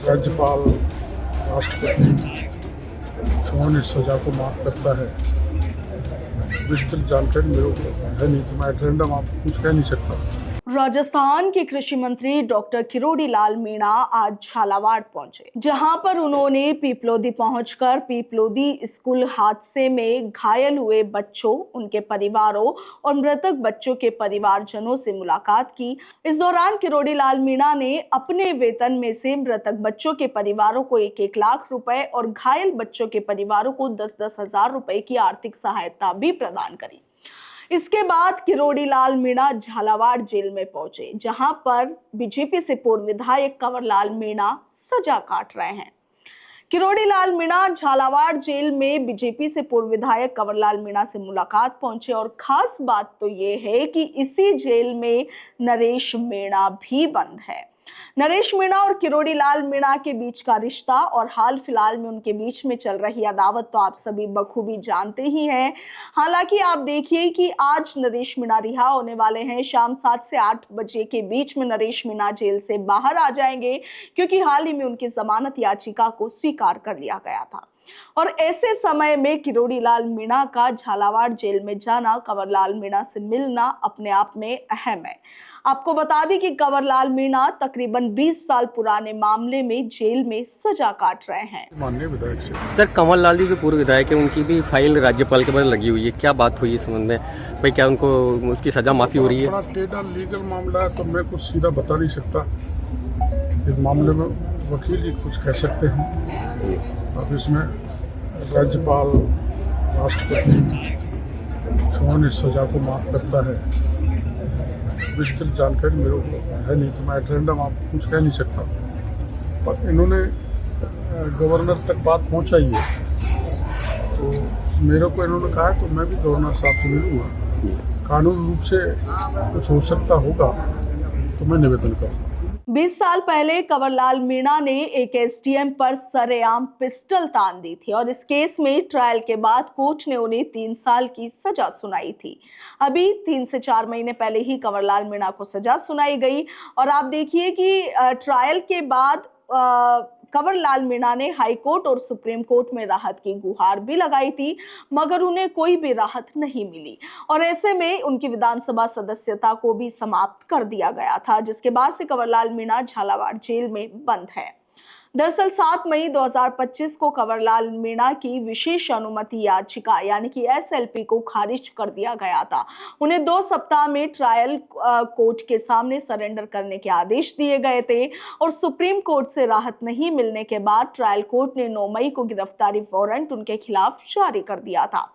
राज्यपाल राष्ट्रपति कौन इस सज़ा को माफ़ करता है, विस्तृत जानकारी मेरे को है नहीं, तो मैं एट आपको कुछ कह नहीं सकता। राजस्थान के कृषि मंत्री डॉक्टर किरोड़ी लाल मीणा आज झालावाड़ पहुंचे, जहां पर उन्होंने पीपलोदी पहुंचकर पीपलोदी स्कूल हादसे में घायल हुए बच्चों, उनके परिवारों और मृतक बच्चों के परिवारजनों से मुलाकात की। इस दौरान किरोड़ी लाल मीणा ने अपने वेतन में से मृतक बच्चों के परिवारों को 1-1 लाख रुपए और घायल बच्चों के परिवारों को 10-10 हजार रुपए की आर्थिक सहायता भी प्रदान करी। इसके बाद किरोड़ी लाल मीणा झालावाड़ जेल में पहुंचे, जहां पर बीजेपी से पूर्व विधायक कंवरलाल मीणा सजा काट रहे हैं। किरोड़ी लाल मीणा झालावाड़ जेल में बीजेपी से पूर्व विधायक कंवरलाल मीणा से मुलाकात पहुंचे और खास बात तो ये है कि इसी जेल में नरेश मीणा भी बंद है। नरेश मीणा और किरोड़ी लाल मीणा के बीच का रिश्ता और हाल फिलहाल में उनके बीच में चल रही अदावत तो आप सभी बखूबी जानते ही हैं। हालांकि आप देखिए कि आज नरेश मीणा रिहा होने वाले हैं। शाम 7 से 8 बजे के बीच में नरेश मीणा जेल से बाहर आ जाएंगे, क्योंकि हाल ही में उनकी जमानत याचिका को स्वीकार कर लिया गया था। और ऐसे समय में किरोड़ी लाल मीणा का झालावाड़ जेल में जाना, कंवरलाल मीणा से मिलना अपने आप में अहम है। आपको बता दें कि कंवरलाल मीणा तकरीबन 20 साल पुराने मामले में जेल में सजा काट रहे हैं। माननीय विधायक से सर, कंवरलाल जी जो पूर्व विधायक है, उनकी भी फाइल राज्यपाल के पास लगी हुई है, क्या बात हुई इस संबंध में? भाई, क्या उनको उसकी सजा माफी हो रही है? बड़ा टेढ़ा लीगल मामला है, तो मैं कुछ सीधा बता नहीं सकता। इस मामले में वकील ही कुछ कह सकते हैं। अब इसमें राज्यपाल राष्ट्रपति कौन इस सज़ा को माफ़ करता है, विस्तृत जानकारी मेरे को है नहीं, तो मैं एट आपको कुछ कह नहीं सकता। पर इन्होंने गवर्नर तक बात पहुंचाई है, तो मेरे को इन्होंने कहा है, तो मैं भी गवर्नर साहब से मिलूंगा। कानून रूप से कुछ हो सकता होगा तो मैं निवेदन करूँगा। 20 साल पहले कंवरलाल मीणा ने एक एसडीएम पर सरेआम पिस्टल तान दी थी और इस केस में ट्रायल के बाद कोर्ट ने उन्हें 3 साल की सजा सुनाई थी। अभी 3 से 4 महीने पहले ही कंवरलाल मीणा को सजा सुनाई गई और आप देखिए कि ट्रायल के बाद कंवरलाल मीणा ने हाई कोर्ट और सुप्रीम कोर्ट में राहत की गुहार भी लगाई थी, मगर उन्हें कोई भी राहत नहीं मिली और ऐसे में उनकी विधानसभा सदस्यता को भी समाप्त कर दिया गया था, जिसके बाद से कंवरलाल मीणा झालावाड़ जेल में बंद है। दरअसल 7 मई 2025 को कंवरलाल मीणा की विशेष अनुमति याचिका यानी कि एसएलपी को खारिज कर दिया गया था। उन्हें 2 सप्ताह में ट्रायल कोर्ट के सामने सरेंडर करने के आदेश दिए गए थे और सुप्रीम कोर्ट से राहत नहीं मिलने के बाद ट्रायल कोर्ट ने 9 मई को गिरफ्तारी वारंट उनके खिलाफ जारी कर दिया था।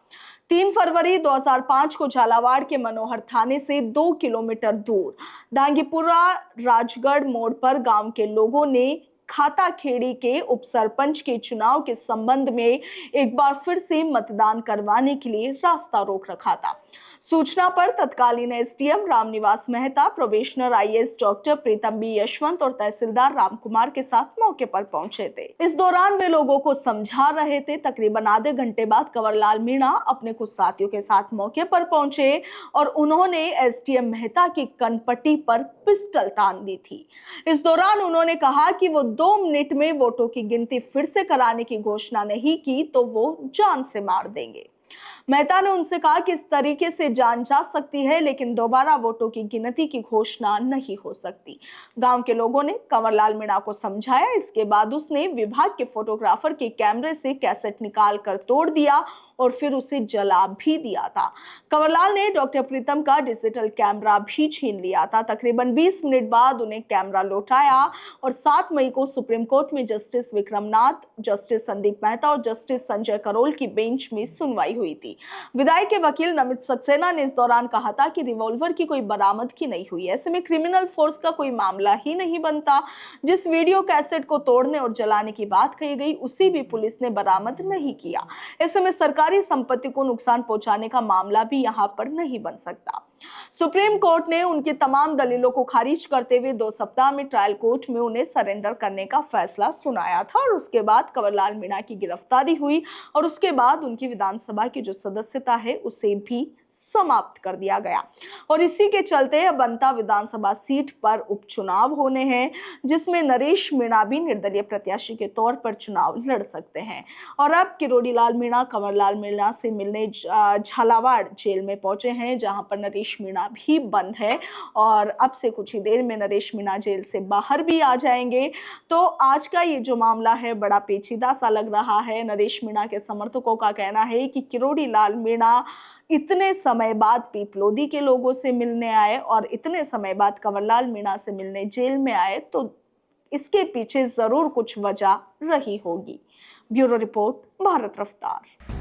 3 फरवरी 2005 को झालावाड़ के मनोहर थाने से 2 किलोमीटर दूर डांगीपुरा राजगढ़ मोड़ पर गांव के लोगों ने खाता खेड़ी के उप सरपंच के चुनाव के संबंध में एक बार फिर से मतदान करवाने के लिए रास्ता रोक रखा था। सूचना पर तत्कालीन SDM Ramniwas Mehta, probationer IAS doctor Pritam B Yashwant और तहसीलदार रामकुमार के साथ मौके पर पहुंचे थे। इस दौरान वे लोगों को समझा रहे थे। तकरीबन आधे घंटे बाद कंवरलाल मीणा अपने कुछ साथियों के साथ मौके पर पहुंचे और उन्होंने एसडीएम मेहता की कनपट्टी पर पिस्टल तान दी थी। इस दौरान उन्होंने कहा कि वो 2 मिनट में वोटों की गिनती फिर से कराने की घोषणा नहीं की तो वो जान से मार देंगे। मेहता ने उनसे कहा कि इस तरीके से जान जा सकती है, लेकिन दोबारा वोटों की गिनती की घोषणा नहीं हो सकती। गांव के लोगों ने कंवरलाल मीणा को समझाया। इसके बाद उसने विभाग के फोटोग्राफर के कैमरे से कैसेट निकाल कर तोड़ दिया और फिर उसे जला भी दिया था। कंवरलाल ने डॉक्टर प्रीतम का डिजिटल कैमरा भी छीन लिया था। तकरीबन 20 मिनट बाद उन्हें कैमरा लौटाया और 7 मई को सुप्रीम कोर्ट में जस्टिस विक्रमनाथ, जस्टिस संदीप मेहता और जस्टिस संजय करोल की बेंच में सुनवाई हुई थी। विधायक के वकील नमित सक्सेना ने इस दौरान कहा था कि रिवॉल्वर की कोई बरामदगी नहीं हुई, ऐसे में क्रिमिनल फोर्स का कोई मामला ही नहीं बनता। जिस वीडियो कैसेट को तोड़ने और जलाने की बात कही गई, उसी भी पुलिस ने बरामद नहीं किया। ऐसे में सरकारी संपत्ति को नुकसान पहुंचाने का मामला भी यहां पर नहीं बन सकता। सुप्रीम कोर्ट ने उनकी तमाम दलीलों को खारिज करते हुए 2 सप्ताह में ट्रायल कोर्ट में उन्हें सरेंडर करने का फैसला सुनाया था और उसके बाद कंवरलाल मीणा की गिरफ्तारी हुई और उसके बाद उनकी विधानसभा की जो सदस्यता है उसे भी समाप्त कर दिया गया और इसी के चलते अब बंता विधानसभा सीट पर उपचुनाव होने हैं, जिसमें नरेश मीणा भी निर्दलीय प्रत्याशी के तौर पर चुनाव लड़ सकते हैं। और अब किरोड़ी लाल मीणा कंवरलाल मीणा से मिलने झालावाड़ जेल में पहुंचे हैं, जहां पर नरेश मीणा भी बंद है और अब से कुछ ही देर में नरेश मीणा जेल से बाहर भी आ जाएंगे। तो आज का ये जो मामला है बड़ा पेचीदा सा लग रहा है। नरेश मीणा के समर्थकों का कहना है कि किरोड़ी लाल मीणा इतने समय बाद पीपलोदी के लोगों से मिलने आए और इतने समय बाद कंवरलाल मीणा से मिलने जेल में आए, तो इसके पीछे जरूर कुछ वजह रही होगी। ब्यूरो रिपोर्ट, भारत रफ्तार।